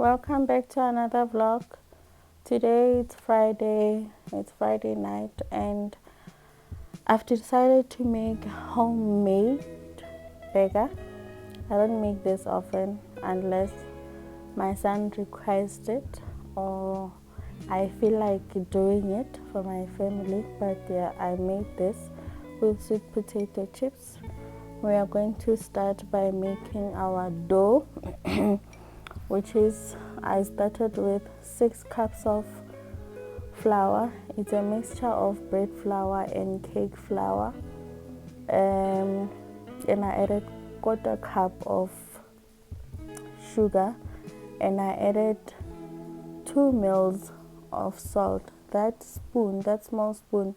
Welcome back to another vlog. Today it's Friday night, and I've decided to make homemade burger. I don't make this often unless my son requests it or I feel like doing it for my family. But yeah, I made this with sweet potato chips. We are going to start by making our dough which is, I started with 6 cups of flour. It's a mixture of bread flour and cake flour, and I added 1/4 cup of sugar, and I added 2 mils of salt. That small spoon,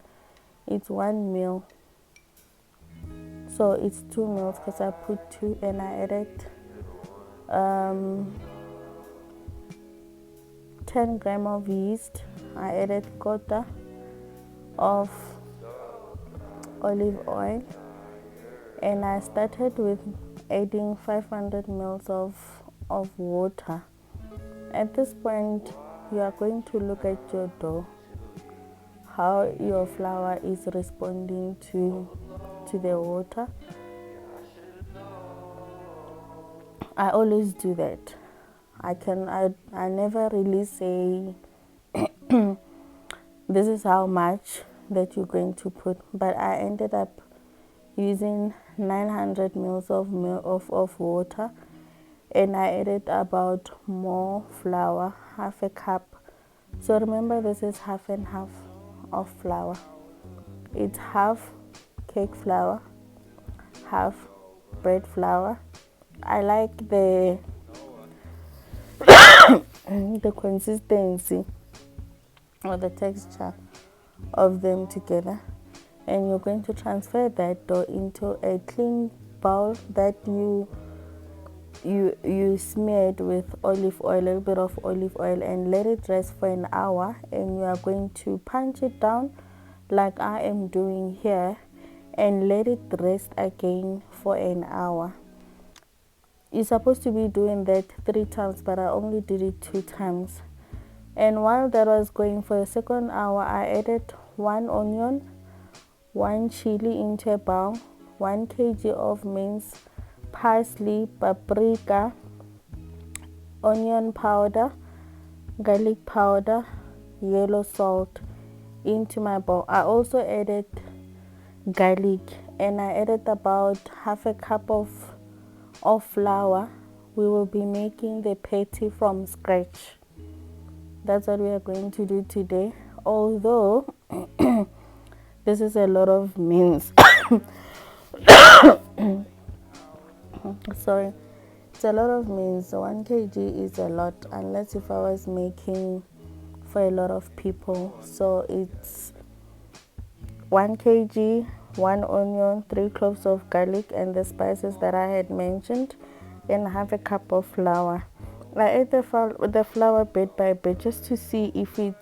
it's 1 mil, so it's 2 mils because I put 2, and I added 10 grams of yeast. I added 1/4 of olive oil, and I started with adding 500 mils of water. At this point, you are going to look at your dough, how your flour is responding to the water. I always do that. I never really say this is how much that you're going to put, but I ended up using 900 mils of water, and I added about more flour, 1/2 cup. So remember, this is half and half of flour. It's half cake flour, half bread flour. I like the consistency or the texture of them together, and you're going to transfer that dough into a clean bowl that you smeared with olive oil, a little bit of olive oil, and let it rest for an hour. And you are going to punch it down like I am doing here and let it rest again for an hour. You're supposed to be doing that 3 times, but I only did it 2 times. And while that was going for the second hour, I added 1 onion, 1 chili into a bowl, 1 kg of minced parsley, paprika, onion powder, garlic powder, yellow salt into my bowl. I also added garlic, and I added about 1/2 cup of flour. We will be making the patty from scratch. That's what we are going to do today. Although this is a lot of mince. Sorry, it's a lot of mince. 1 kg is a lot, unless if I was making for a lot of people. So it's 1 kg, 1 onion, 3 cloves of garlic, and the spices that I had mentioned, and 1/2 cup of flour. I add the flour bit by bit just to see if it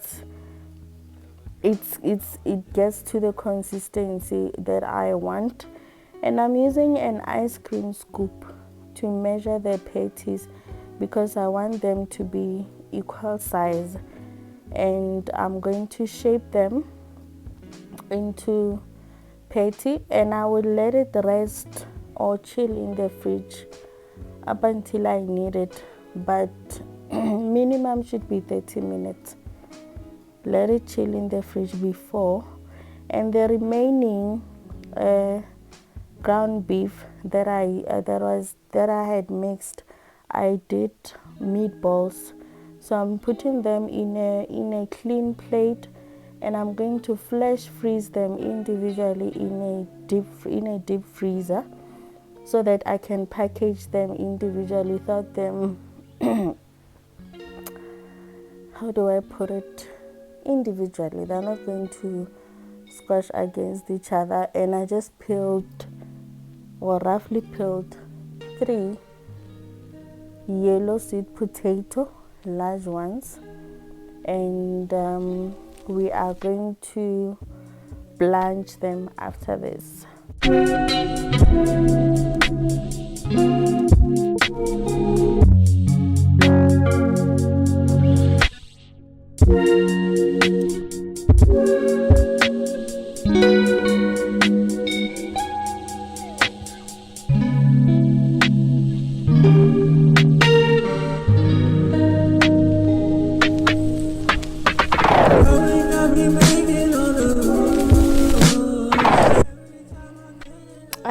gets to the consistency that I want. And I'm using an ice cream scoop to measure the patties because I want them to be equal size, and I'm going to shape them into patty, and I will let it rest or chill in the fridge up until I need it, but minimum should be 30 minutes. Let it chill in the fridge before, and the remaining ground beef that I had mixed, I did meatballs. So I'm putting them in a clean plate, and I'm going to flash freeze them individually in a deep freezer so that I can package them individually without them how do I put it, individually. They're not going to squash against each other. And I just roughly peeled 3 yellow sweet potato, large ones, and we are going to blanch them after this.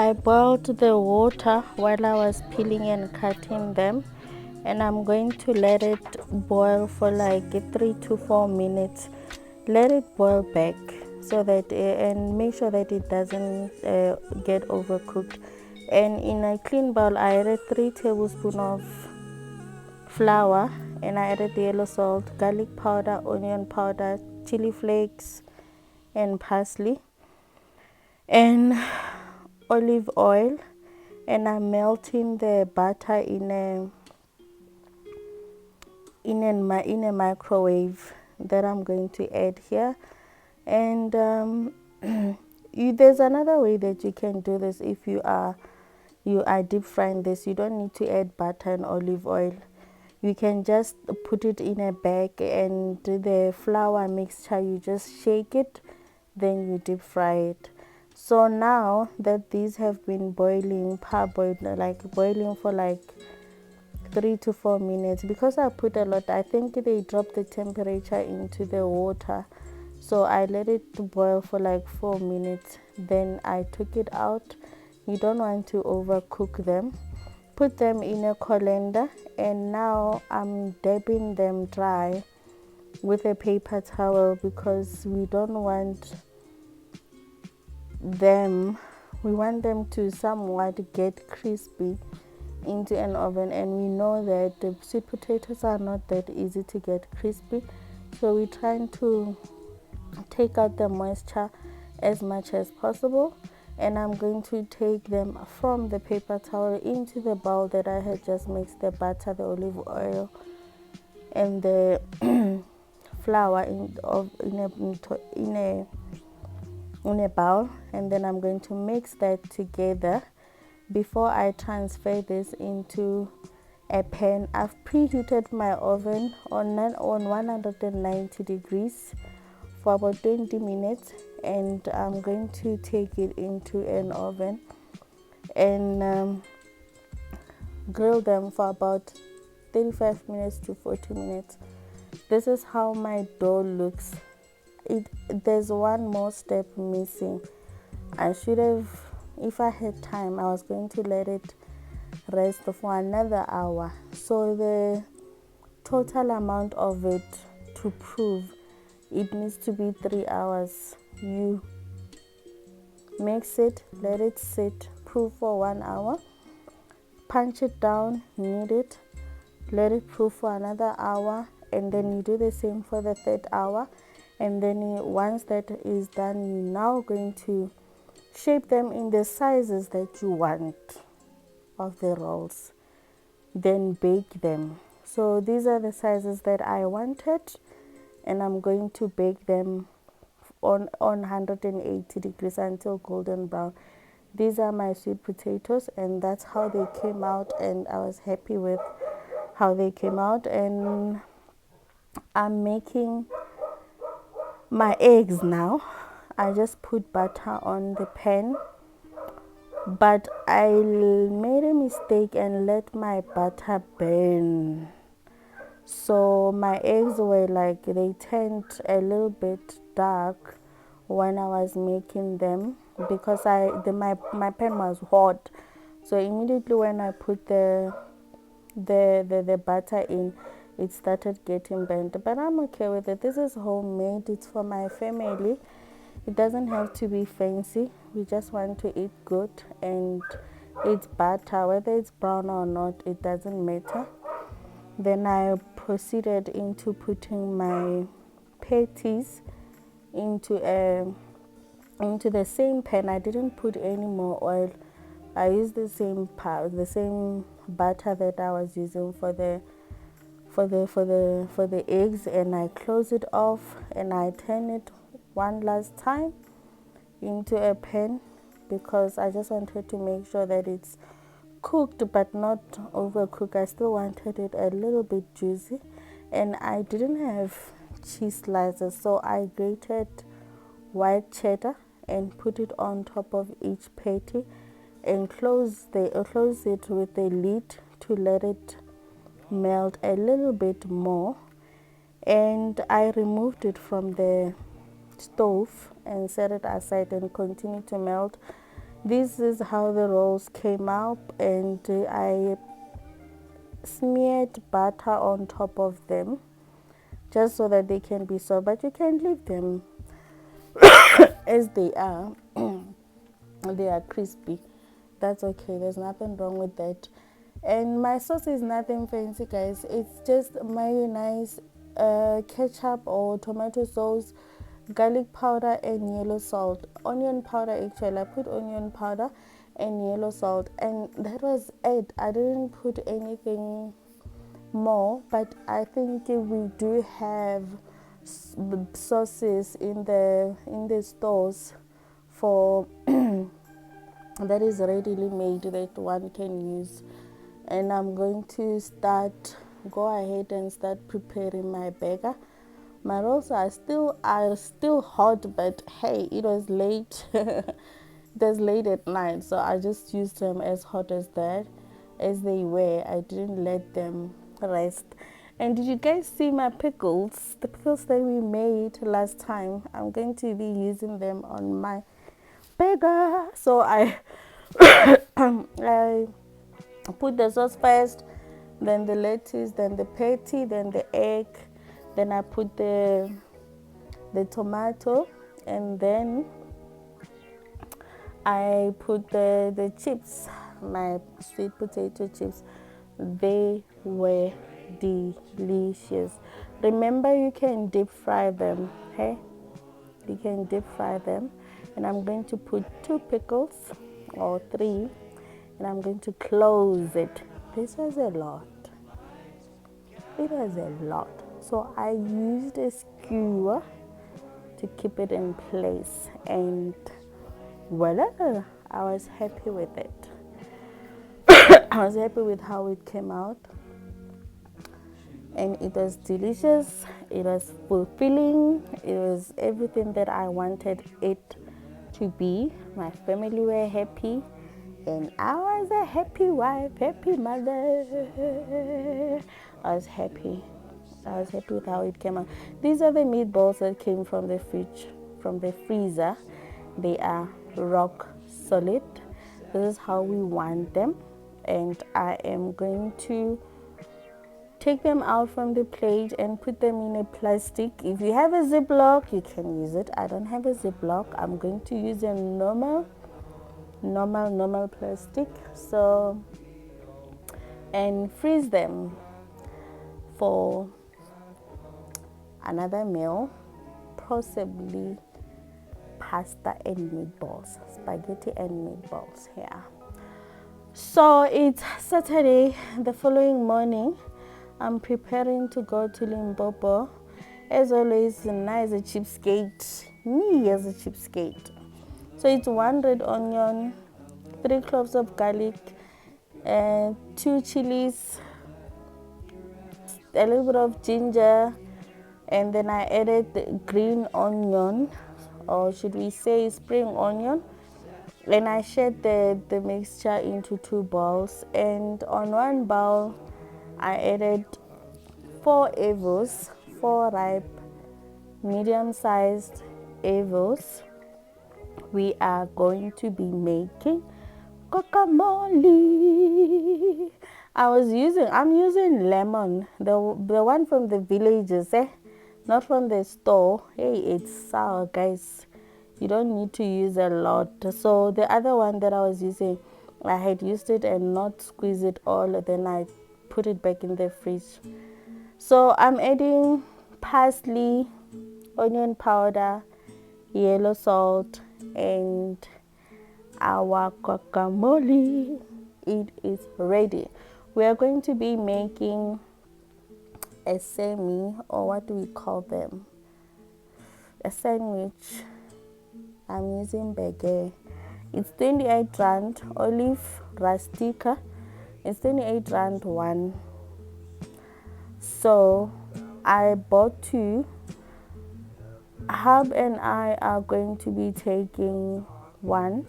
I boiled the water while I was peeling and cutting them, and I'm going to let it boil for like 3 to 4 minutes. Let it boil back so that and make sure that it doesn't get overcooked. And in a clean bowl I added 3 tablespoons of flour, and I added the yellow salt, garlic powder, onion powder, chili flakes, and parsley, and olive oil. And I'm melting the butter in a microwave that I'm going to add here. And there's another way that you can do this. If you are deep frying this, you don't need to add butter and olive oil. You can just put it in a bag, and the flour mixture, you just shake it, then you deep fry it. So now that these have been boiling, boiling for like 3 to 4 minutes, because I put a lot, I think they dropped the temperature into the water, so I let it boil for like 4 minutes. Then I took it out. You don't want to overcook them. Put them in a colander, and now I'm dabbing them dry with a paper towel, because we want them to somewhat get crispy into an oven, and we know that the sweet potatoes are not that easy to get crispy, so we're trying to take out the moisture as much as possible. And I'm going to take them from the paper towel into the bowl that I had just mixed the butter, the olive oil, and the flour in a bowl. And then I'm going to mix that together. Before I transfer this into a pan, I've preheated my oven on 190 degrees for about 20 minutes, and I'm going to take it into an oven and grill them for about 35 minutes to 40 minutes. This is how my dough looks. There's one more step missing. I should have, if I had time, I was going to let it rest for another hour. So the total amount of it to prove, it needs to be 3 hours. You mix it, let it sit, proof for 1 hour, punch it down, knead it, let it proof for another hour, and then you do the same for the third hour. And then once that is done, you're now going to shape them in the sizes that you want of the rolls, then bake them. So these are the sizes that I wanted, and I'm going to bake them on 180 degrees until golden brown. These are my sweet potatoes, and that's how they came out, and I was happy with how they came out. And I'm making my eggs now. I just put butter on the pan, but I made a mistake and let my butter burn. So my eggs were like, they turned a little bit dark when I was making them, because my pan was hot. So immediately when I put the butter in, it started getting burnt. But I'm okay with it. This is homemade. It's for my family. It doesn't have to be fancy. We just want to eat good, and it's butter, whether it's brown or not, it doesn't matter. Then I proceeded into putting my patties into the same pan. I didn't put any more oil. I used the same butter that I was using for the eggs, and I close it off, and I turn it one last time into a pan, because I just wanted to make sure that it's cooked but not overcooked. I still wanted it a little bit juicy, and I didn't have cheese slices, so I grated white cheddar and put it on top of each patty, and close it with the lid to let it melt a little bit more. And I removed it from the stove and set it aside and continue to melt. This is how the rolls came out, and I smeared butter on top of them just so that they can be soft, but you can leave them as they are. They are crispy. That's okay, there's nothing wrong with that. And my sauce is nothing fancy, guys. It's just mayonnaise, ketchup or tomato sauce, garlic powder, and yellow salt. Onion powder, actually I put onion powder and yellow salt, and that was it. I didn't put anything more, but I think we do have sauces in the stores for that is readily made that one can use. And I'm going to go ahead and start preparing my burger. My rolls are still hot, but hey, it was late. It was late at night, so I just used them as hot as they were. I didn't let them rest. And did you guys see my pickles? The pickles that we made last time. I'm going to be using them on my burger. So I I put the sauce first, then the lettuce, then the patty, then the egg, then I put the tomato, and then I put the chips, my sweet potato chips. They were delicious. Remember, you can deep fry them, okay? You can deep fry them. And I'm going to put 2 pickles or 3, and I'm going to close it. This was a lot. It was a lot. So I used a skewer to keep it in place, and voila, I was happy with it. I was happy with how it came out, and it was delicious. It was fulfilling. It was everything that I wanted it to be. My family were happy, and I was a happy wife, happy mother. I was happy with how it came out. These are the meatballs that came from the freezer. They are rock solid. This is how we want them, and I am going to take them out from the plate and put them in a plastic. If you have a Ziploc, you can use it. I don't have a Ziploc. I'm going to use a normal plastic. So, and freeze them for another meal, possibly pasta and meatballs, spaghetti and meatballs here. So it's Saturday. The following morning, I'm preparing to go to Limpopo. As always, nice a cheapskate. Me as a cheapskate. So it's 1 red onion, 3 cloves of garlic, 2 chilies, a little bit of ginger, and then I added the green onion, or should we say spring onion, and I shared the mixture into 2 bowls, and on 1 bowl I added 4 avos, 4 ripe medium-sized avos. We are going to be making guacamole. I'm using lemon, the one from the villages, not from the store. Hey, it's sour, guys. You don't need to use a lot. So the other one that I was using, I had used it and not squeeze it all, then I put it back in the fridge. So I'm adding parsley, onion powder, yellow salt, and our guacamole. It is ready. We are going to be making a semi, or what do we call them? A sandwich. I'm using burger. It's 28 rand. Olive rustica. It's 28 rand 1. So I bought 2. Hub and I are going to be taking 1.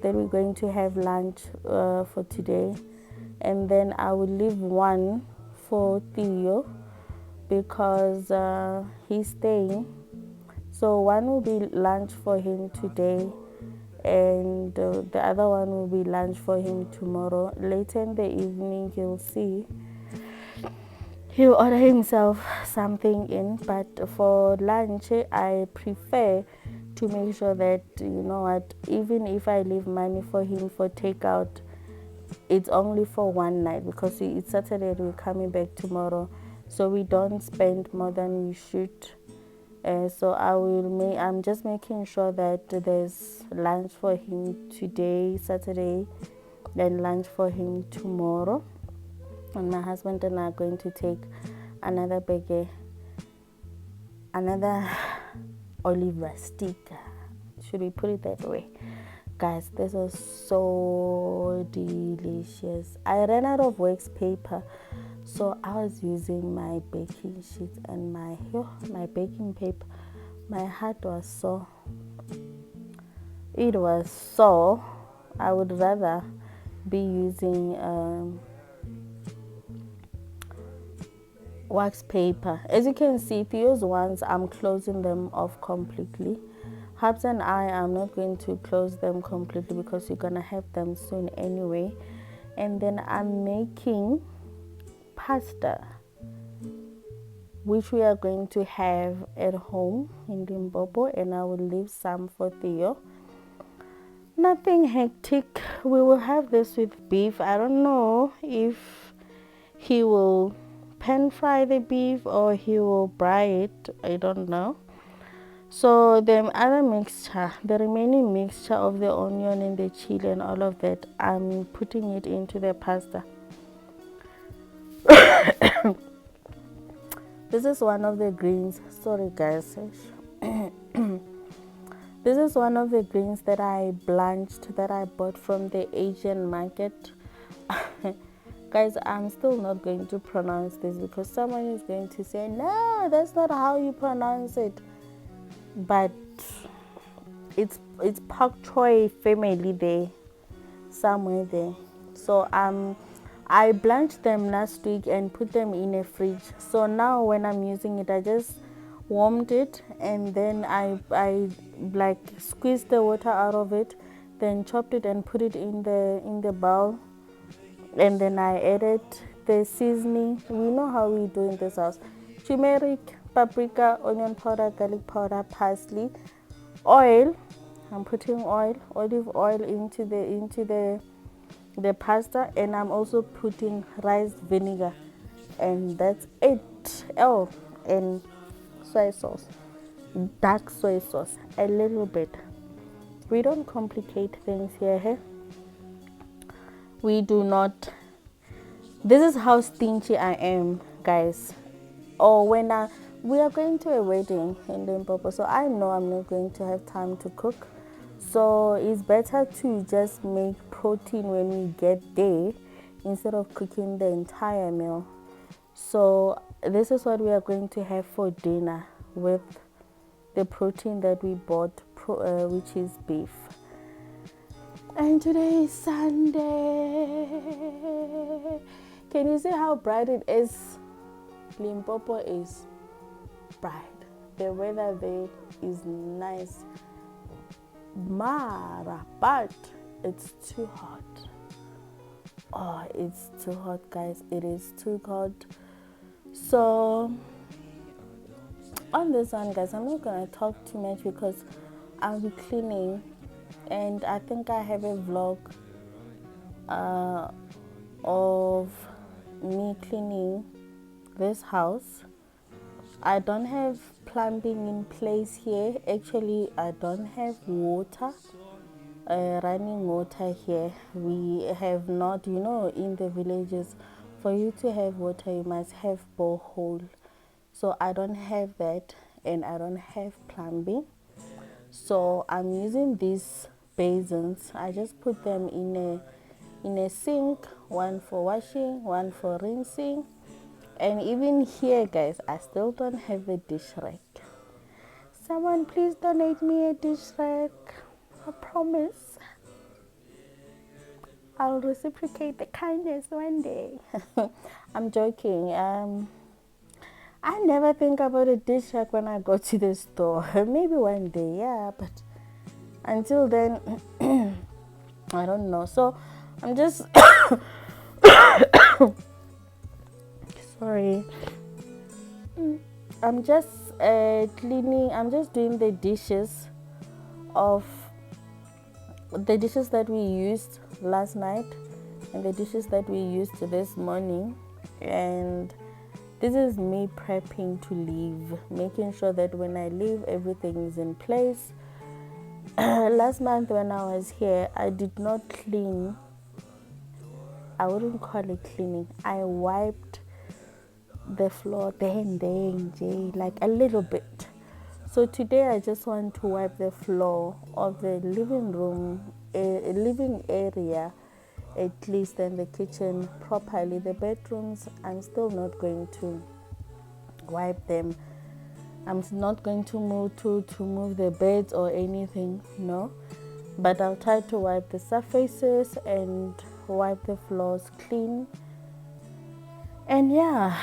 Then we're going to have lunch for today, and then I will leave 1 for Theo because he's staying. So 1 will be lunch for him today, and the other one will be lunch for him tomorrow. Later in the evening, you'll see he'll order himself something in, but for lunch I prefer to make sure that, you know what, even if I leave money for him for takeout, it's only for one night, because it's Saturday and we're coming back tomorrow, so we don't spend more than we should. So I'm just making sure that there's lunch for him today, Saturday, then lunch for him tomorrow. And my husband and I are going to take another burger, another olive rustica. Should we put it that way? Guys, this was so delicious. I ran out of wax paper, so I was using my baking sheet and my baking paper. My heart was sore. It was sore. I would rather be using wax paper. As you can see, those ones I'm closing them off completely. Hubs and I am not going to close them completely because you're gonna have them soon anyway. And then I'm making pasta, which we are going to have at home in Limpopo, and I will leave some for Theo. Nothing hectic. We will have this with beef. I don't know if he will pan fry the beef or he will braai it. I don't know. So the other mixture, the remaining mixture of the onion and the chili and all of that, I'm putting it into the pasta. This is one of the greens. Sorry guys. This is one of the greens that I blanched, that I bought from the Asian market. Guys, I'm still not going to pronounce this because someone is going to say, no, that's not how you pronounce it. But it's pak choi family there, somewhere there. So I blanched them last week and put them in a fridge. So now when I'm using it, I just warmed it, and then I like squeezed the water out of it, then chopped it and put it in the bowl, and then I added the seasoning. We know how we do in this house: turmeric, paprika, onion powder, garlic powder, parsley, oil. I'm putting olive oil into the pasta, and I'm also putting rice vinegar, and that's it. Oh, and soy sauce, dark soy sauce, a little bit. We don't complicate things here, hey? We do not. This is how stingy I am, guys. Or when we are going to a wedding in Limpopo, so I know I'm not going to have time to cook. So it's better to just make protein when we get there instead of cooking the entire meal. So this is what we are going to have for dinner with the protein that we bought, which is beef. And today is Sunday. Can you see how bright it is? Limpopo is bright. The weather there is nice. Mara, but it's too hot. Oh, it's too hot, guys. It is too hot. So on this one, guys, I'm not gonna talk too much because I'll be cleaning, and I think I have a vlog of me cleaning this house. I don't have plumbing in place here. Actually, I don't have water, running water here. We have not, in the villages, for you to have water, you must have borehole. So I don't have that, and I don't have plumbing. So I'm using these basins. I just put them in a sink, one for washing, one for rinsing. And even here, guys, I still don't have a dish rack. Someone please donate me a dish rack. I promise I'll reciprocate the kindness one day. I'm joking. I never think about a dish rack when I go to the store. Maybe one day, yeah, but until then, I don't know. So I'm just sorry. I'm just cleaning. I'm just doing the dishes that we used last night and the dishes that we used this morning, and this is me prepping to leave, making sure that when I leave everything is in place. Last month when I was here, I did not clean. I wouldn't call it cleaning. I wiped the floor like a little bit. So today I just want to wipe the floor of the living room, living area at least, and the kitchen properly. The bedrooms, I'm still not going to wipe them. I'm not going to move the beds or anything, no. But I'll try to wipe the surfaces and wipe the floors clean. And yeah,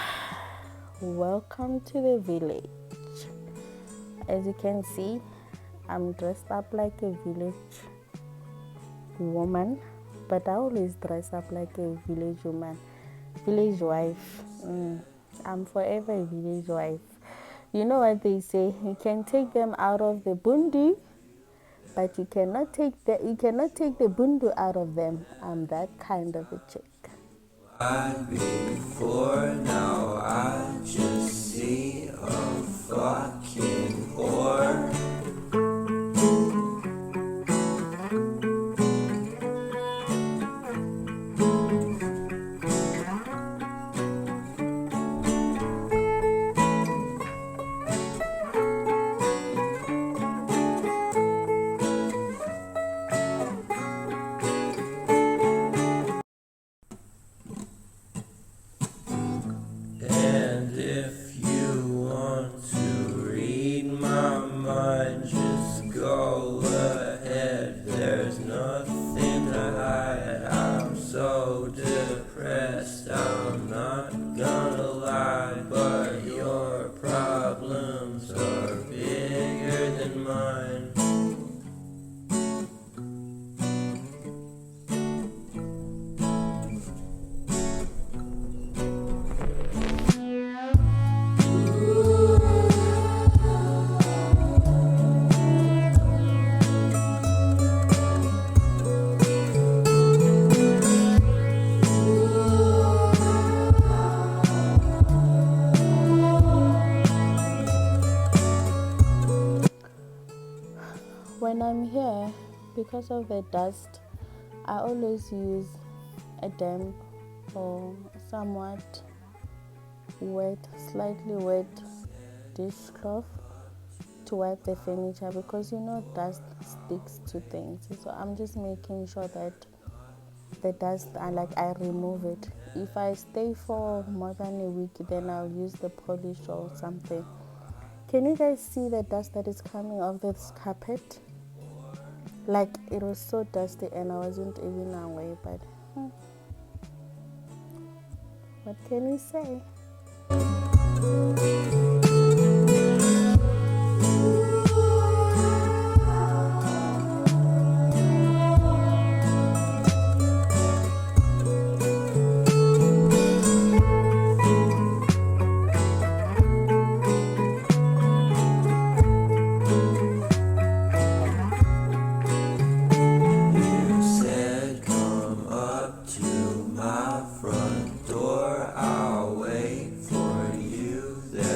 welcome to the village. As you can see, I'm dressed up like a village woman, but I always dress up like a village woman, village wife. I'm forever a village wife. You know what they say, you can take them out of the bundu, but you cannot take the bundu out of them. I'm that kind of a chick. Before now, I just see a fucking whore. And if you want to read my mind, just go ahead. There's nothing to hide. I'm so depressed, I'm not gonna lie, but your problems are bigger than mine. When I'm here, because of the dust, I always use a damp or somewhat wet, slightly wet dishcloth to wipe the furniture, because dust sticks to things. So I'm just making sure that the dust, I remove it. If I stay for more than a week, then I'll use the polish or something. Can you guys see the dust that is coming off this carpet? Like, it was so dusty and I wasn't even aware, but what can you say? My front door, I'll wait for you there.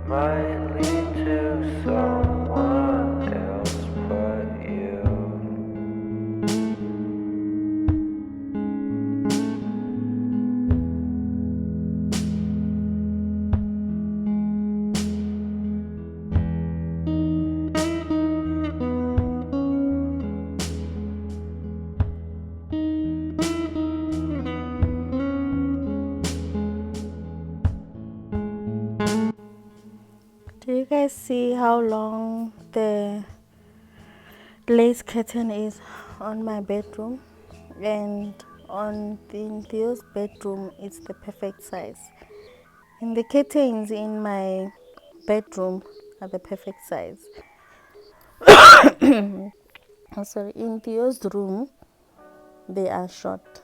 might lead to someone else but you. Do you guys see how long the lace curtain is on my bedroom? And on Theo's bedroom, it's the perfect size. And the curtains in my bedroom are the perfect size. Sorry, in Theo's room, they are short.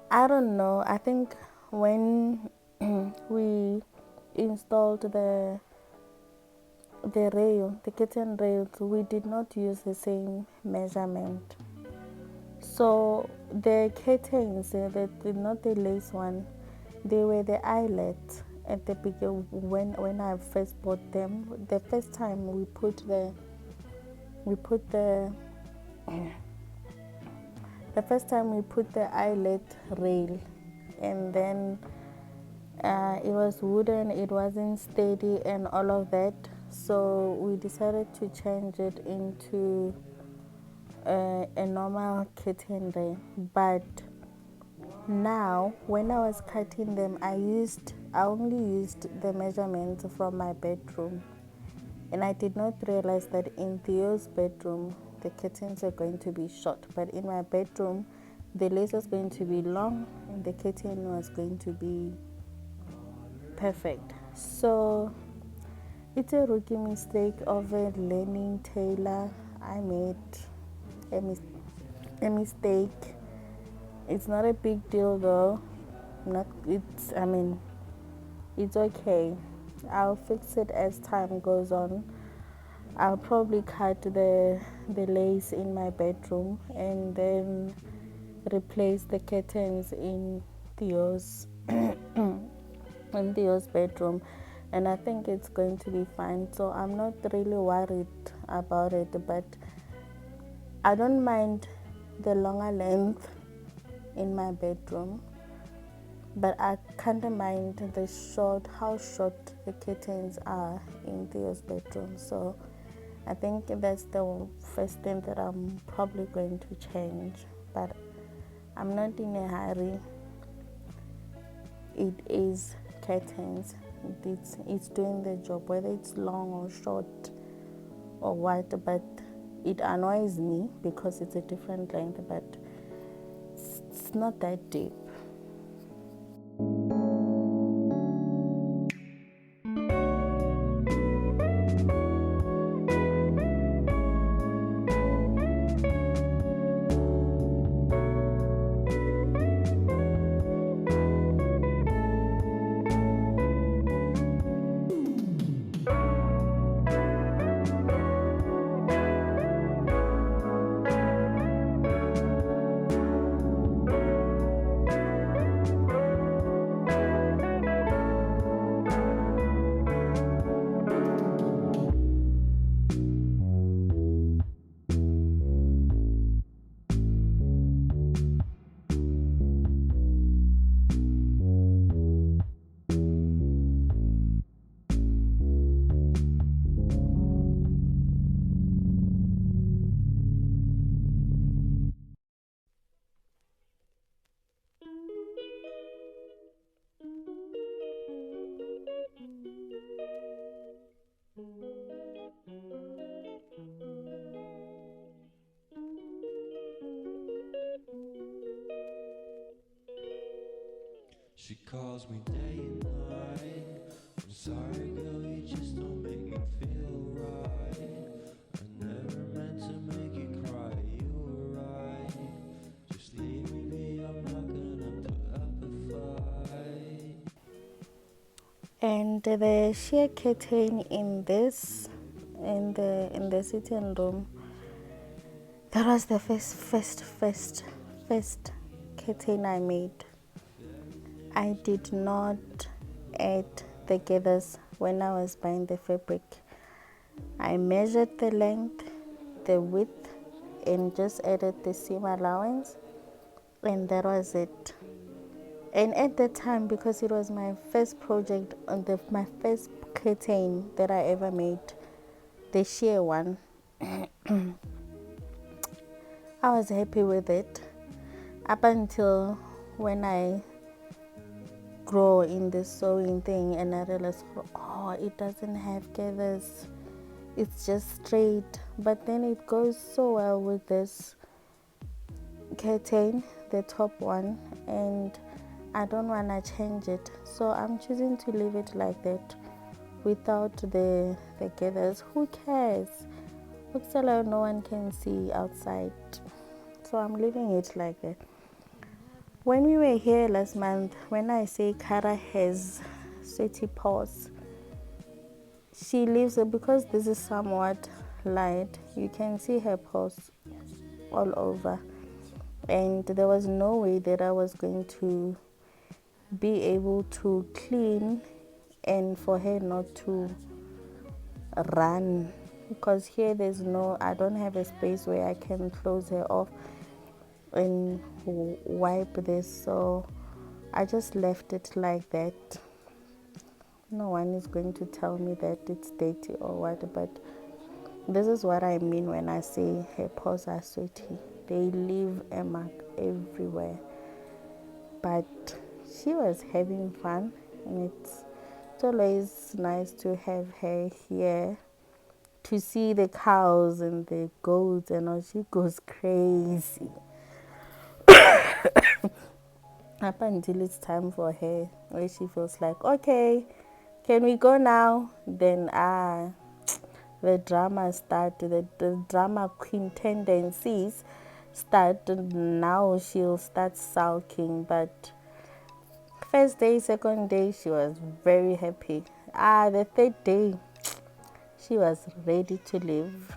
I don't know. I think when we installed the rail, the curtain rails, we did not use the same measurement. So the curtains, not the lace one, they were the eyelet at the beginning when I first bought them. The first time we put the eyelet rail, and then it was wooden, it wasn't steady and all of that, so we decided to change it into a normal curtain rail. But now when I was cutting them, I only used the measurements from my bedroom, and I did not realize that in Theo's bedroom the curtains are going to be short, but in my bedroom the lace was going to be long and the curtain was going to be perfect. So it's a rookie mistake of a learning tailor. I made a mistake. It's not a big deal though. It's okay. I'll fix it as time goes on. I'll probably cut the lace in my bedroom and then replace the curtains in Theo's bedroom, and I think it's going to be fine. So I'm not really worried about it, but I don't mind the longer length in my bedroom, but I kind of mind how short the curtains are in Theo's bedroom. So I think that's the first thing that I'm probably going to change, but I'm not in a hurry. It is curtains. It's doing the job, whether it's long or short or what, but it annoys me because it's a different length, but it's not that deep. She calls me day and night. I'm sorry, girl, you just don't make me feel right. I never meant to make you cry, you were right. Just leave me be, I'm not gonna put up a fight. And the sheer curtain in the sitting room, that was the first curtain I made. I did not add the gathers when I was buying the fabric. I measured the length, the width, and just added the seam allowance, and that was it. And at that time, because it was my first project on my first curtain that I ever made, the sheer one, I was happy with it up until when I grow in the sewing thing and I realized, oh, it doesn't have gathers, it's just straight. But then it goes so well with this curtain, the top one, and I don't want to change it, so I'm choosing to leave it like that without the gathers. Who cares? Looks like no one can see outside, so I'm leaving it like that. When we were here last month, when I say Kara has sweaty paws, she leaves it because this is somewhat light. You can see her paws all over, and there was no way that I was going to be able to clean and for her not to run, because here I don't have a space where I can close her off and wipe this, so I just left it like that. No one is going to tell me that it's dirty or what, but this is what I mean when I say her paws are sweaty. They leave a mark everywhere. But she was having fun, and it's always nice to have her here to see the cows and the goats, and all. She goes crazy up until it's time for her, where she feels like, okay, can we go now? Then the drama start, the drama queen tendencies start. Now she'll start sulking. But first day, second day, she was very happy. The third day, she was ready to leave.